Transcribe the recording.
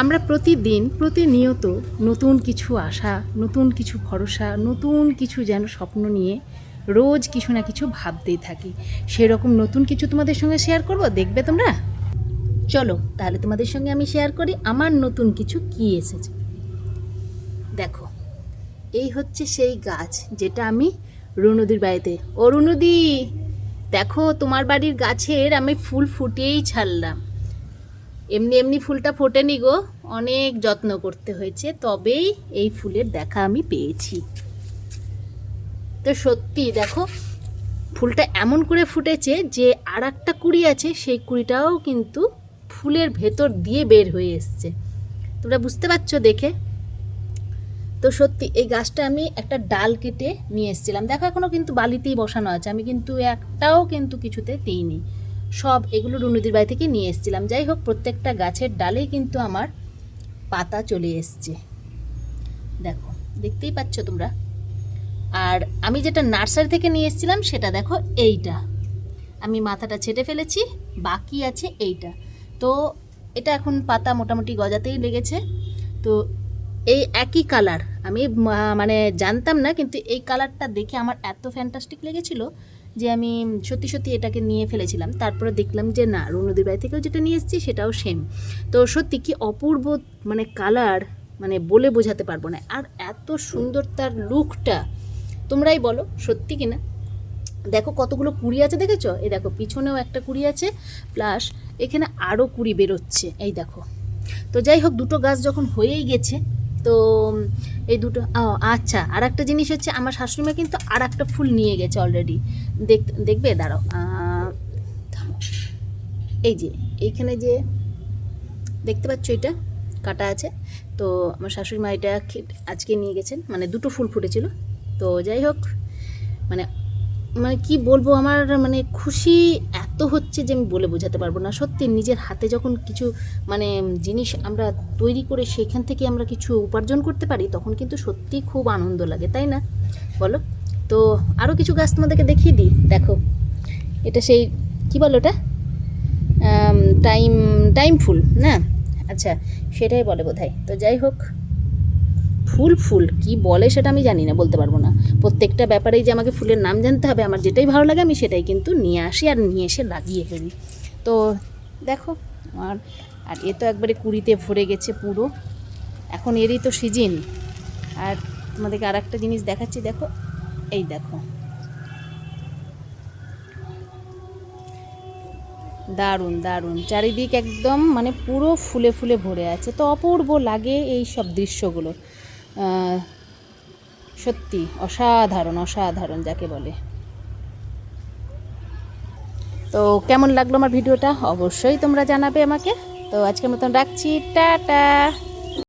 আমরা প্রতিদিন প্রতিনিয়ত নতুন কিছু আশা, নতুন কিছু ভরসা, নতুন কিছু যেন স্বপ্ন নিয়ে রোজ কিছু না কিছু ভাবতেই থাকি। সেরকম নতুন কিছু তোমাদের সঙ্গে শেয়ার করব, দেখবে তোমরা। চলো তাহলে তোমাদের সঙ্গে আমি শেয়ার করি আমার নতুন কিছু কি এসেছে। দেখো, এই হচ্ছে সেই গাছ যেটা আমি রুনুদির বাড়িতে, ও রুনুদি দেখো তোমার বাড়ির গাছের আমি ফুল ফুটিয়েই ছাড়লাম। এমনি এমনি ফুলটা ফোটেনি গো, অনেক যত্ন করতে হয়েছে, তবেই এই ফুলের দেখা আমি পেয়েছি। তো সত্যি দেখো, ফুলটা এমন করে ফুটেছে যে আর একটা কুড়ি আছে, সেই কুড়িটাও কিন্তু ফুলের ভেতর দিয়ে বের হয়ে এসছে। তোমরা বুঝতে পারছো দেখে? তো সত্যি এই গাছটা আমি একটা ডাল কেটে নিয়ে এসেছিলাম। দেখো এখনও কিন্তু বালিতেই বসানো আছে, আমি কিন্তু একটাও কিন্তু কিছুতে দিইনি। সব এগুলো রুনুদির বাড়ি থেকে নিয়ে এসেছিলাম। যাই হোক, প্রত্যেকটা গাছের ডালেই কিন্তু আমার পাতা চলে এসছে। দেখো, দেখতেই পাচ্ছ তোমরা। আর আমি যেটা নার্সারি থেকে নিয়ে এসেছিলাম সেটা দেখো, এইটা আমি মাথাটা ছেটে ফেলেছি, বাকি আছে এইটা। তো এটা এখন পাতা মোটামুটি গজাতেই লেগেছে। তো এই একই কালার আমি মানে জানতাম না, কিন্তু এই কালারটা দেখে আমার এত ফ্যান্টাস্টিক লেগেছিল যে আমি সত্যি সত্যি এটাকে নিয়ে ফেলেছিলাম। তারপরে দেখলাম যে না, রুনুদির বাড়ি থেকেও যেটা নিয়ে এসেছি সেটাও সেম। তো সত্যি কি অপূর্ব মানে কালার, মানে বলে বোঝাতে পারবো না। আর এত সুন্দর তার লুকটা, তোমরাই বলো সত্যি কি না। দেখো কতগুলো কুড়ি আছে, দেখেছো? এই দেখো পিছনেও একটা কুড়ি আছে, প্লাস এখানে আরও কুড়ি বেরোচ্ছে, এই দেখো। তো যাই হোক, দুটো গাছ যখন হয়েই গেছে, তো এই দুটো আচ্ছা, আর একটা জিনিস হচ্ছে, আমার শাশুড়িমা কিন্তু আর একটা ফুল নিয়ে গেছে অলরেডি। দেখবে, দাঁড়াও, এই যে এইখানে যে দেখতে পাচ্ছ এটা কাটা আছে, তো আমার শাশুড়িমা এটা আজকে নিয়ে গেছেন, মানে দুটো ফুল ফুটেছিল। তো যাই হোক, মানে মানে কি বলবো, আমার মানে খুশি এত হচ্ছে যে আমি বলে বোঝাতে পারবো না। সত্যি নিজের হাতে যখন কিছু মানে জিনিস আমরা তৈরি করে সেখান থেকে আমরা কিছু উপার্জন করতে পারি, তখন কিন্তু সত্যি খুব আনন্দ লাগে, তাই না বলো? তো আরও কিছু গাছ তোমাদেরকে দেখিয়ে দিই। দেখো, এটা সেই কি বলো, ওটা টাইম ফুল না? আচ্ছা, সেটাই বলে বোধহয়। তো যাই হোক, ফুল কি বলে সেটা আমি জানি না, বলতে পারবো না। প্রত্যেকটা ব্যাপারেই যে আমাকে ফুলের নাম জানতে হবে, আমার যেটাই ভালো লাগে আমি সেটাই কিন্তু নিয়ে আসি আর নিয়ে এসে লাগিয়ে ফেলি। তো দেখো, আর এ তো একবারে কুড়িতে ভরে গেছে পুরো, এখন এরই তো সিজন। আর তোমাদেরকে আর একটা জিনিস দেখাচ্ছি, দেখো, এই দেখো, দারুণ দারুণ চারিদিক একদম মানে পুরো ফুলে ফুলে ভরে আছে। তো অপূর্ব লাগে এই সব দৃশ্যগুলো, সত্যি অসাধারণ অসাধারণ যাকে বলে। তো কেমন লাগলো আমার ভিডিওটা অবশ্যই তোমরা জানাবে আমাকে। তো আজকের মতন রাখছি, টাটা।